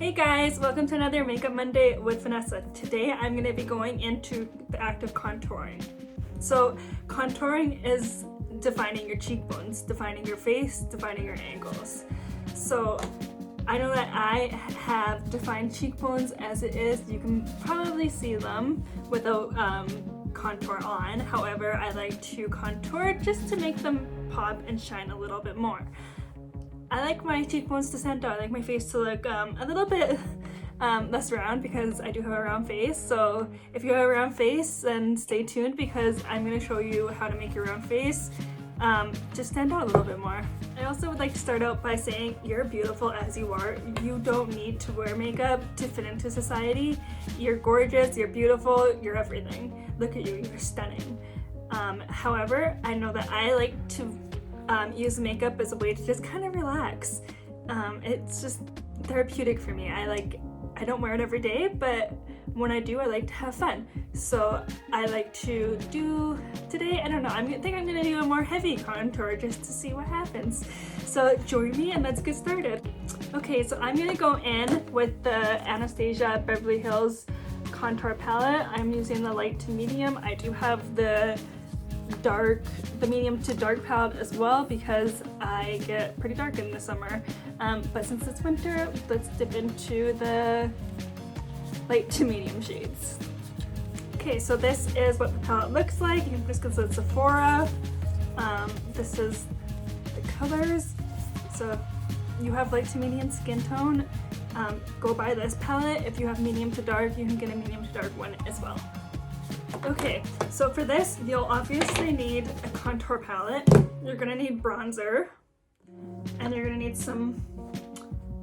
Hey guys, welcome to another Makeup Monday with Vanessa. Today I'm going to be going into the act of contouring. So contouring is defining your cheekbones, defining your face, defining your angles. So I know that I have defined cheekbones as it is. You can probably see them without contour on. However, I like to contour just to make them pop and shine a little bit more. I like my cheekbones to stand out. I like my face to look a little bit less round because I do have a round face. So if you have a round face, then stay tuned because I'm going to show you how to make your round face just stand out a little bit more. I also would like to start out by saying you're beautiful as you are. You don't need to wear makeup to fit into society. You're gorgeous, you're beautiful, you're everything. Look at you, you're stunning. However, I know that I like to use makeup as a way to just kind of relax. It's just therapeutic for me. I don't wear it every day, but when I do, I like to have fun. So I like to do today, I don't know, I think I'm gonna do a more heavy contour just to see what happens. So join me and let's get started. Okay, so I'm gonna go in with the Anastasia Beverly Hills contour palette. I'm using the light to medium. I do have the medium to dark palette as well because I get pretty dark in the summer. But since it's winter, let's dip into the light to medium shades. Okay, so this is what the palette looks like. You can just go to Sephora. This is the colors. So if you have light to medium skin tone, go buy this palette. If you have medium to dark, you can get a medium to dark one as well. Okay, so for this, you'll obviously need a contour palette. You're gonna need bronzer, and you're gonna need some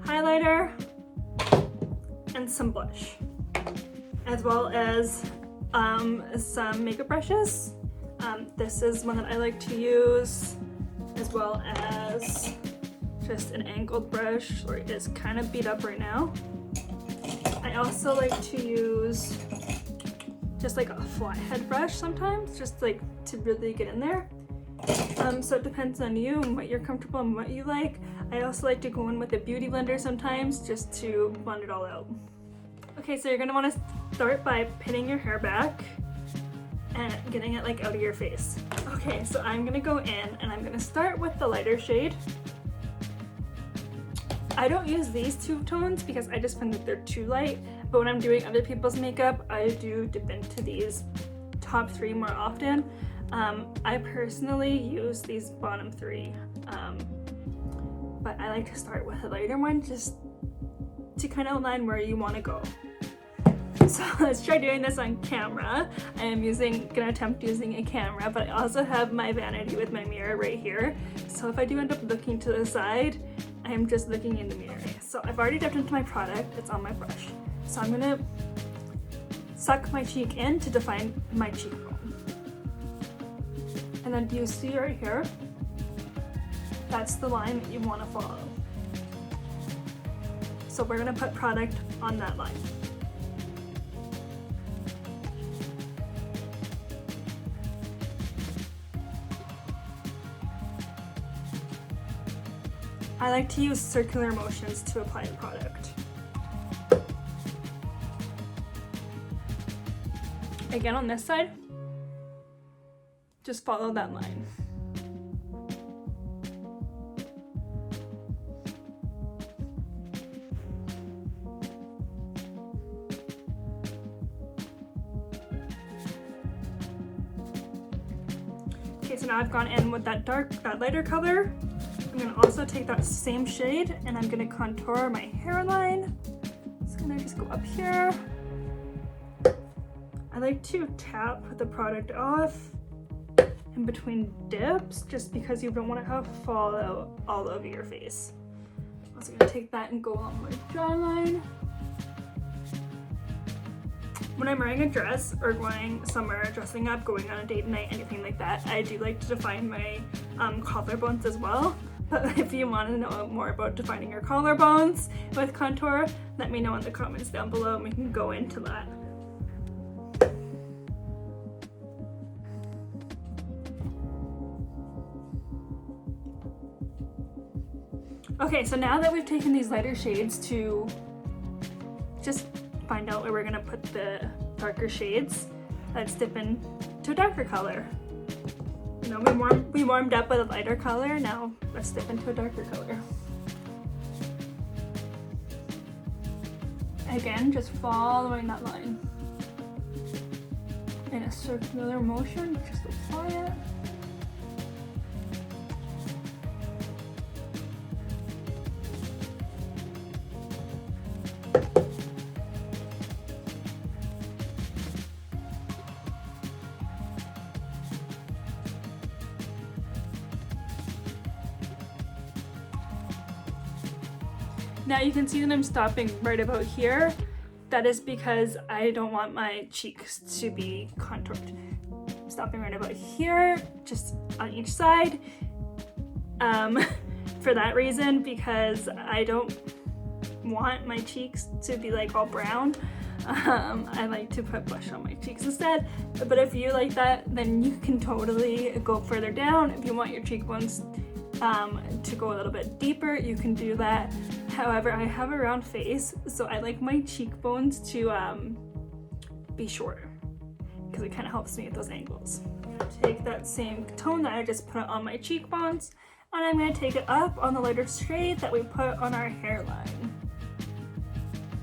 highlighter and some blush, as well as some makeup brushes. This is one that I like to use, as well as just an angled brush, or it is kind of beat up right now. I also like to use just like a flathead brush sometimes, just like to really get in there. So it depends on you and what you're comfortable and what you like. I also like to go in with a beauty blender sometimes just to blend it all out. Okay, so you're gonna wanna start by pinning your hair back and getting it like out of your face. Okay, so I'm gonna go in and I'm gonna start with the lighter shade. I don't use these two tones because I just find that they're too light, but when I'm doing other people's makeup, I do dip into these top three more often. I personally use these bottom three, but I like to start with a lighter one just to kind of outline where you want to go. So let's try doing this on camera. I am gonna attempt using a camera, but I also have my vanity with my mirror right here. So if I do end up looking to the side, I am just looking in the mirror. So I've already dipped into my product, it's on my brush. So I'm gonna suck my cheek in to define my cheekbone. And then do you see right here? That's the line that you wanna follow. So we're gonna put product on that line. I like to use circular motions to apply the product. Again, on this side, just follow that line. Okay, so now I've gone in with that lighter color. I'm gonna also take that same shade and I'm gonna contour my hairline. It's gonna just go up here. I like to tap the product off in between dips just because you don't want to have fall out all over your face. I'm also gonna take that and go on my jawline. When I'm wearing a dress or going somewhere, dressing up, going on a date night, anything like that, I do like to define my collarbones as well. But if you want to know more about defining your collarbones with contour, let me know in the comments down below and we can go into that. Okay, so now that we've taken these lighter shades to just find out where we're gonna put the darker shades. Let's dip into a darker color. You know, we warmed up with a lighter color, now let's dip into a darker color. Again, just following that line. In a circular motion, just apply it. Now you can see that I'm stopping right about here. That is because I don't want my cheeks to be contoured. I'm stopping right about here, just on each side. For that reason, because I don't want my cheeks to be like all brown. I like to put blush on my cheeks instead. But if you like that, then you can totally go further down. If you want your cheekbones to go a little bit deeper, you can do that. However, I have a round face, so I like my cheekbones to be shorter because it kind of helps me at those angles. I'm going to take that same tone that I just put on my cheekbones, and I'm going to take it up on the lighter shade that we put on our hairline.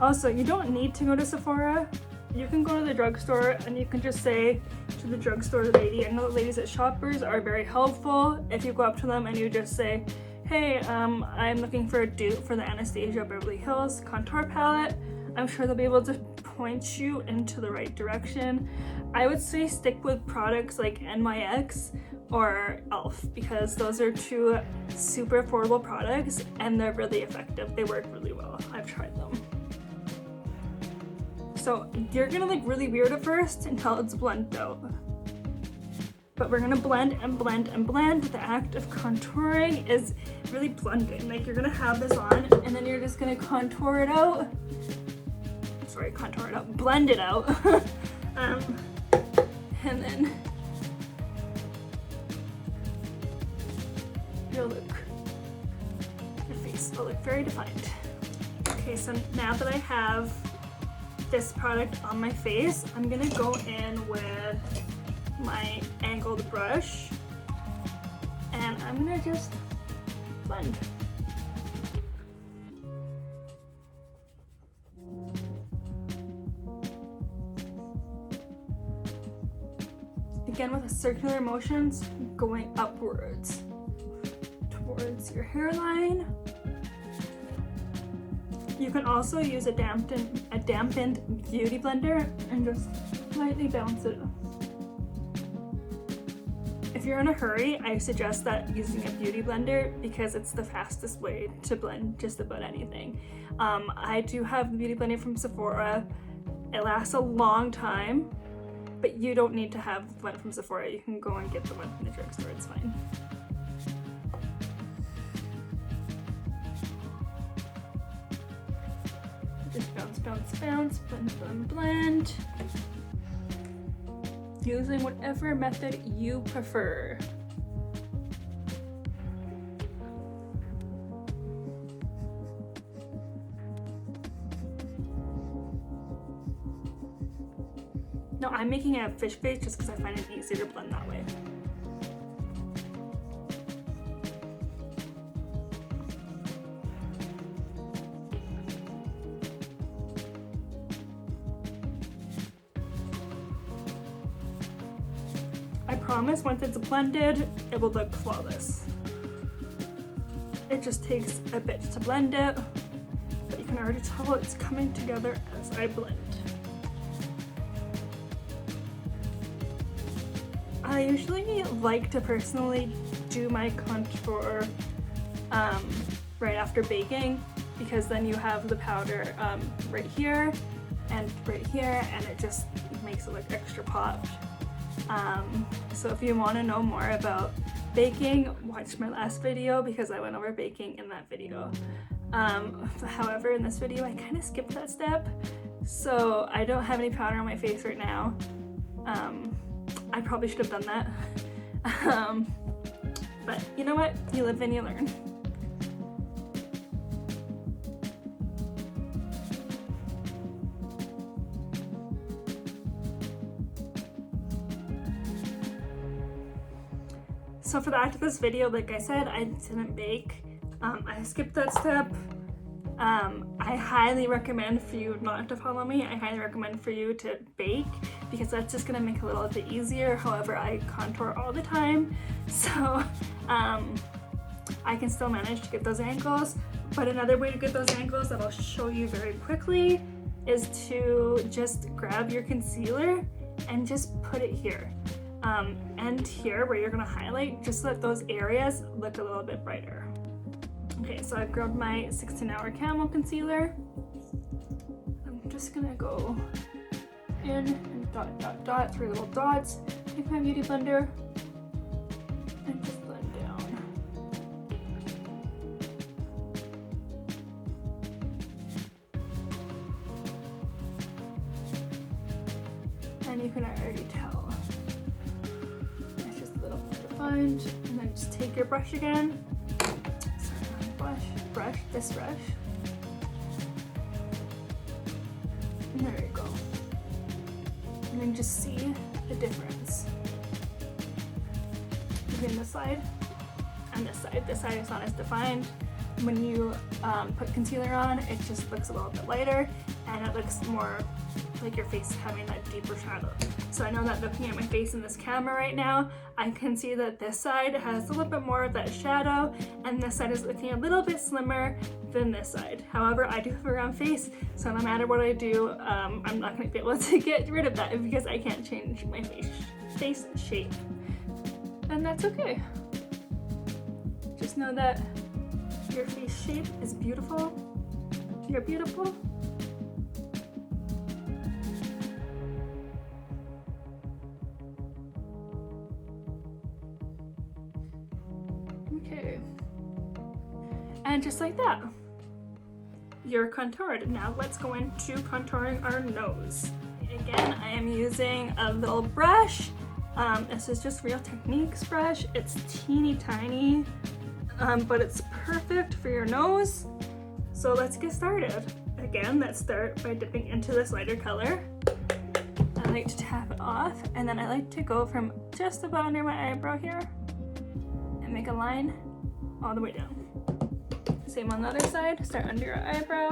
Also, you don't need to go to Sephora. You can go to the drugstore and you can just say to the drugstore lady, I know the ladies at Shoppers are very helpful. If you go up to them and you just say, hey, I'm looking for a dupe for the Anastasia Beverly Hills contour palette, I'm sure they'll be able to point you into the right direction. I would say stick with products like NYX or e.l.f. because those are two super affordable products and they're really effective. They work really well. I've tried them. So you're gonna look really weird at first until it's blended out. But we're gonna blend and blend and blend. The act of contouring is really blending. Like you're gonna have this on and then you're just gonna contour it out. Sorry, contour it out, blend it out. And then your face will look very defined. Okay, so now that I have this product on my face, I'm gonna go in with my angled brush and I'm gonna just blend. Again with a circular motions going upwards towards your hairline. You can also use a dampened beauty blender and just lightly bounce it. If you're in a hurry, I suggest that using a beauty blender because it's the fastest way to blend just about anything. I do have the beauty blender from Sephora. It lasts a long time, but you don't need to have one from Sephora. You can go and get the one from the drugstore, it's fine. Just bounce, bounce, bounce, blend, blend, blend. Using whatever method you prefer. No, I'm making a fish face just because I find it easier to blend that way. I promise once it's blended, it will look flawless. It just takes a bit to blend it, but you can already tell it's coming together as I blend. I usually like to personally do my contour right after baking because then you have the powder right here and it just makes it look extra popped. So if you want to know more about baking, watch my last video because I went over baking in that video. However, in this video I kind of skipped that step, so I don't have any powder on my face right now. I probably should have done that. But you know what? You live and you learn. So for the act of this video, like I said, I didn't bake. I skipped that step. I highly recommend for you not to follow me. I highly recommend for you to bake because that's just gonna make it a little bit easier. However, I contour all the time, so I can still manage to get those angles. But another way to get those angles that I'll show you very quickly is to just grab your concealer and just put it here. And here where you're gonna highlight, just let those areas look a little bit brighter. Okay, so I've grabbed my 16-hour Camel concealer. I'm just gonna go in and dot, dot, dot, 3 little dots. Take my beauty blender and just blend down. And you can already tell it's just a little more defined. And then just take your brush again. This brush. And there you go. And then just see the difference between this side and this side. This side is not as defined. When you put concealer on, it just looks a little bit lighter and it looks more like your face is having that deeper shadow. So I know that looking at my face in this camera right now, I can see that this side has a little bit more of that shadow and this side is looking a little bit slimmer than this side. However, I do have a round face, so no matter what I do, I'm not going to be able to get rid of that because I can't change my face shape. And that's okay. Just know that your face shape is beautiful. You're beautiful. Okay. And just like that, you're contoured. Now let's go into contouring our nose. Again, I am using a little brush. This is just Real Techniques brush. It's teeny tiny, but it's perfect for your nose. So let's get started. Again, let's start by dipping into this lighter color. I like to tap it off, and then I like to go from just about under my eyebrow here and make a line all the way down. Same on the other side, start under your eyebrow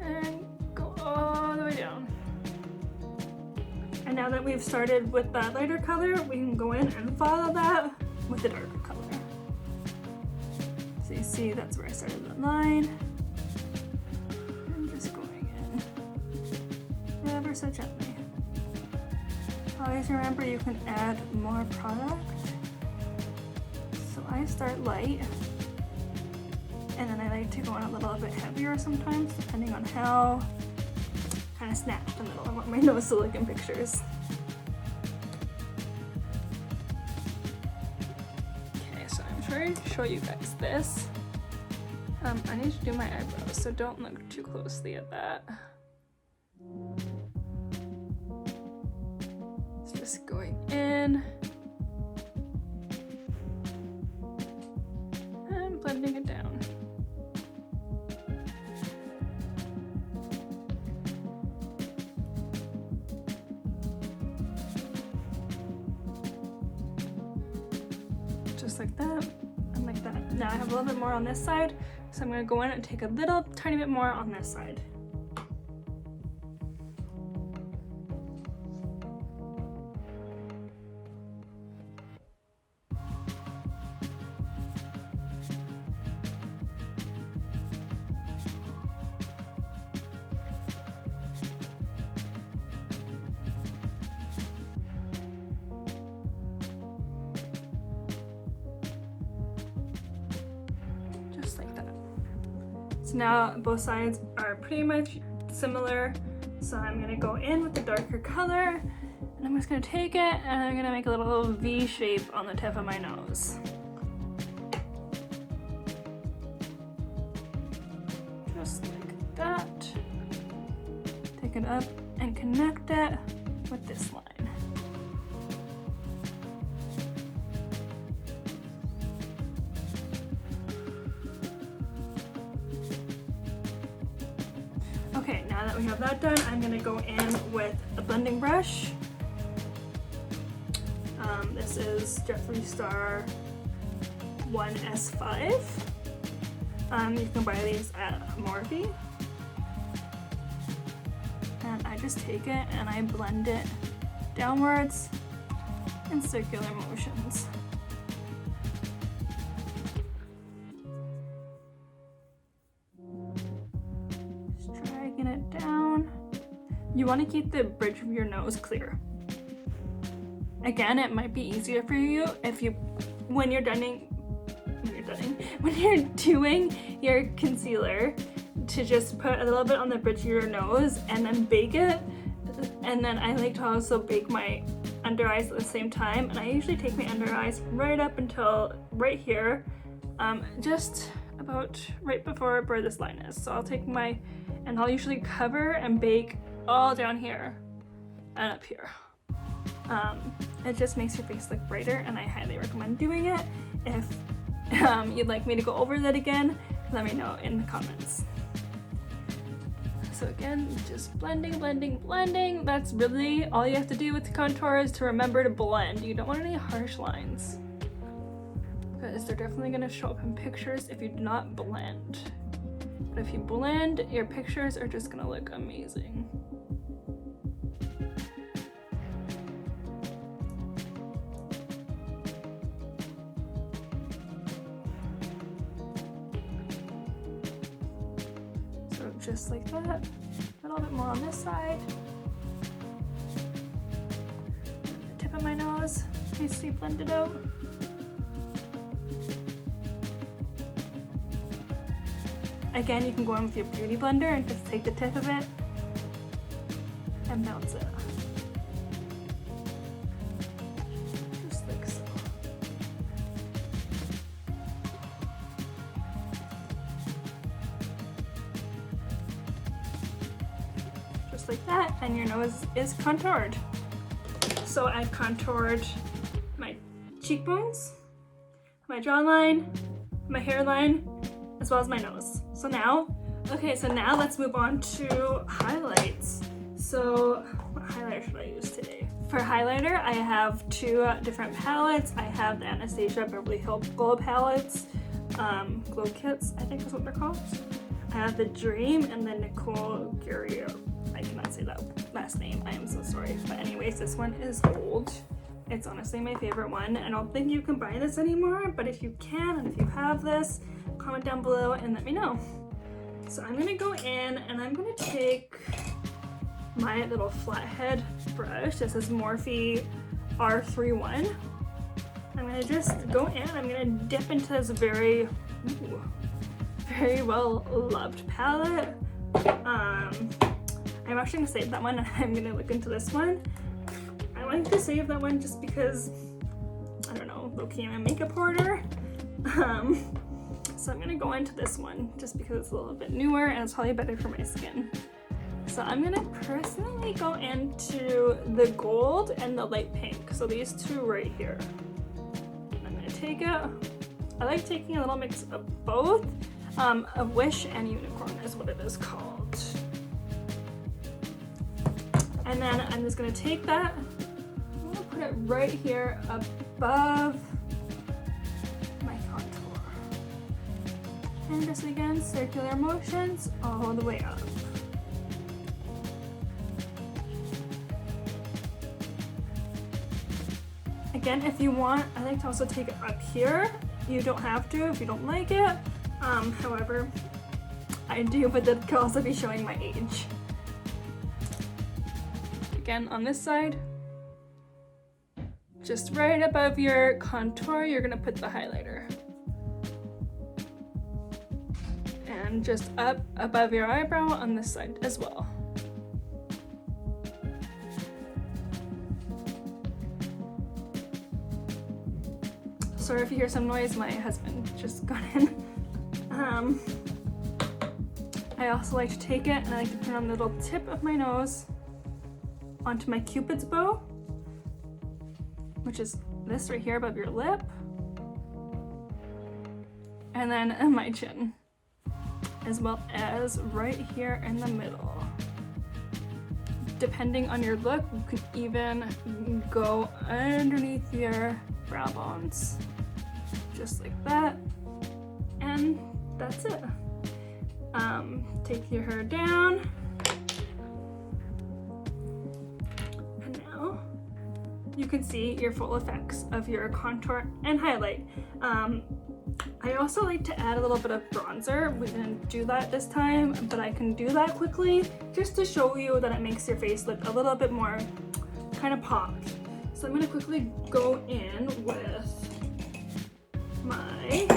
and go all the way down. And now that we've started with that lighter color, we can go in and follow that with the darker color. So you see that's where I started the line. I'm just going in ever so gently. Always remember you can add more product. So I start light, and then I like to go in a little bit heavier sometimes, depending on how kind of snatched in the middle I want my nose to look in pictures. Okay, so I'm trying to show you guys this. I need to do my eyebrows, so don't look too closely at that. It's just going in and blending it down. Just like that and like that. Now I have a little bit more on this side, so I'm going to go in and take a little tiny bit more on this side. Just like that. So now both sides are pretty much similar. So I'm gonna go in with the darker color, and I'm just gonna take it and I'm gonna make a little V shape on the tip of my nose. Just like that. Take it up and connect it with this line. Okay, now that we have that done, I'm gonna go in with a blending brush This is Jeffree Star 1S5. You can buy these at Morphe. And I just take it and I blend it downwards in circular motions. Just dragging it down. You want to keep the bridge of your nose clear. Again, it might be easier for you if you, when you're doing your concealer, to just put a little bit on the bridge of your nose and then bake it. And then I like to also bake my under eyes at the same time, and I usually take my under eyes right up until right here, just about right before where this line is. So I'll take my, and I'll usually cover and bake all down here and up here. It just makes your face look brighter, and I highly recommend doing it. If you'd like me to go over that again, let me know in the comments. So again, just blending, blending, blending. That's really all you have to do with the contour, is to remember to blend. You don't want any harsh lines, because they're definitely going to show up in pictures if you do not blend. But if you blend, your pictures are just going to look amazing. Just like that, a little bit more on this side. The tip of my nose, nicely blended out. Again, you can go in with your beauty blender and just take the tip of it and bounce it. Just like so. Like that, and your nose is contoured. So I contoured my cheekbones, my jawline, my hairline, as well as my nose. So now let's move on to highlights. So what highlighter should I use today? For highlighter, I have two different palettes. I have the Anastasia Beverly Hills Glow palettes, Glow Kits, I think is what they're called. I have the Dream and the Nicole Guerriero. I cannot say that last name, I am so sorry. But anyways, this one is gold. It's honestly my favorite one. I don't think you can buy this anymore, but if you can, and if you have this, comment down below and let me know. So I'm gonna go in and I'm gonna take my little flathead brush. This is Morphe R31. I'm gonna just go in, I'm gonna dip into this very well loved palette. I'm actually gonna save that one, and I'm gonna look into this one. I like to save that one just because, I don't know, low-key I'm a makeup hoarder. So I'm gonna go into this one just because it's a little bit newer and it's probably better for my skin. So I'm gonna personally go into the gold and the light pink. So these two right here. I'm gonna take it. I like taking a little mix of both. A Wish and Unicorn is what it is called. And then I'm just gonna take that, I'm gonna put it right here above my contour. And just again, circular motions all the way up. Again, if you want, I like to also take it up here. You don't have to if you don't like it. However, I do, but that could also be showing my age. Again, on this side, just right above your contour, you're gonna put the highlighter. And just up above your eyebrow on this side as well. Sorry if you hear some noise, my husband just got in. I also like to take it and I like to put it on the little tip of my nose onto my Cupid's bow, which is this right here above your lip, and then my chin, as well as right here in the middle. depending on your look, you can even go underneath your brow bones, just like that, and that's it. Take your hair down, and now you can see your full effects of your contour and highlight. I also like to add a little bit of bronzer. We didn't do that this time, but I can do that quickly just to show you that it makes your face look a little bit more kind of popped. So I'm gonna quickly go in with my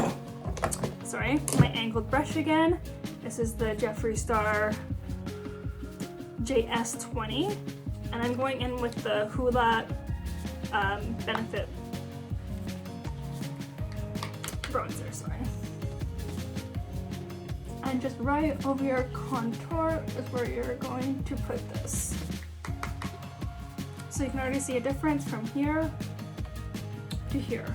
angled brush again. This is the Jeffree Star JS20, and I'm going in with the Hoola Benefit bronzer, sorry. And just right over your contour is where you're going to put this. So you can already see a difference from here to here.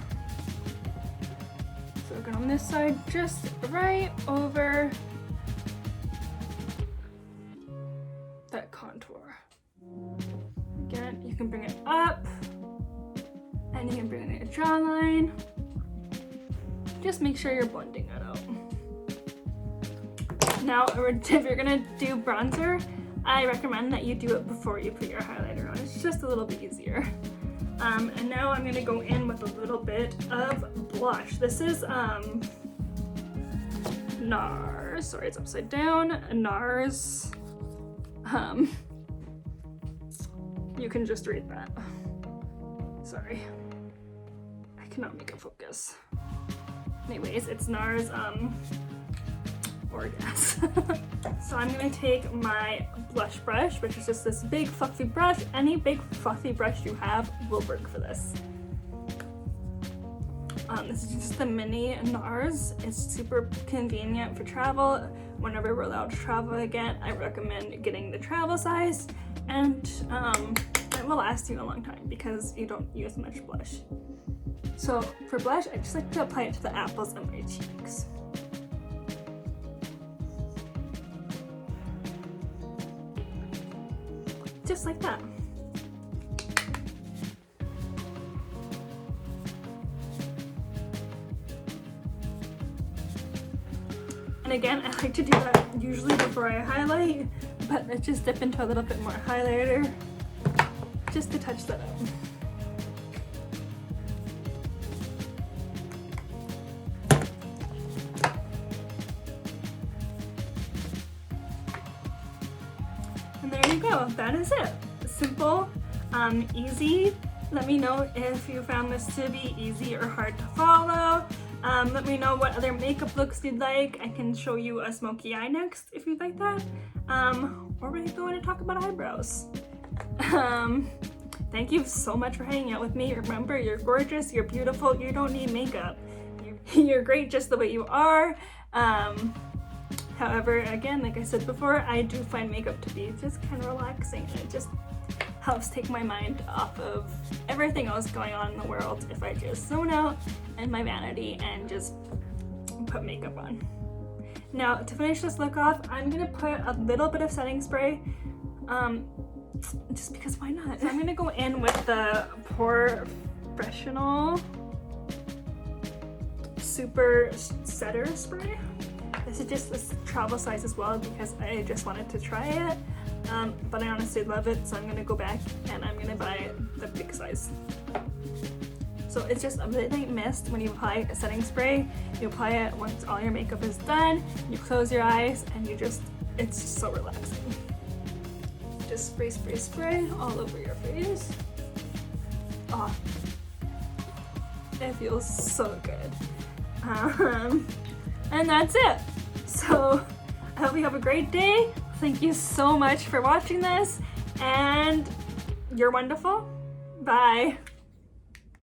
So we're going on this side, just right over that contour. Again, you can bring it up, and you can bring it in your jawline. Just make sure you're blending it out. Now, if you're gonna do bronzer, I recommend that you do it before you put your highlighter on. It's just a little bit easier. And now I'm gonna go in with a little bit of blush. This is NARS, sorry, it's upside down, NARS. You can just read that. Sorry, I cannot make it focus. Anyways, it's NARS Orgas. So I'm gonna take my blush brush, which is just this big fluffy brush. Any big fluffy brush you have will work for this. This is just the mini NARS. It's super convenient for travel. Whenever we're allowed to travel again, I recommend getting the travel size, and it will last you a long time because you don't use much blush. So for blush, I just like to apply it to the apples of my cheeks. Just like that. And again, I like to do that usually before I highlight, but I just dip into a little bit more highlighter just to touch that up. And there you go, that is it. Simple, easy. Let me know if you found this to be easy or hard to follow. Let me know what other makeup looks you'd like. I can show you a smoky eye next if you'd like that. Or we can go in and talk about eyebrows. Thank you so much for hanging out with me. Remember, you're gorgeous, you're beautiful, you don't need makeup. You're great just the way you are. However, again, like I said before, I do find makeup to be just kind of relaxing, and it just helps take my mind off of everything else going on in the world if I just zone out in my vanity and just put makeup on. Now, to finish this look off, I'm gonna put a little bit of setting spray, just because why not? So I'm gonna go in with the Professional Super Setter Spray. This is just this travel size as well because I just wanted to try it, but I honestly love it, so I'm gonna go back and I'm gonna buy the big size. So it's just a really mist when you apply a setting spray. You apply it once all your makeup is done, you close your eyes, and you just, it's just so relaxing. Just spray, spray, spray all over your face. Oh, it feels so good. And that's it. So I hope you have a great day. Thank you so much for watching this, and you're wonderful. Bye.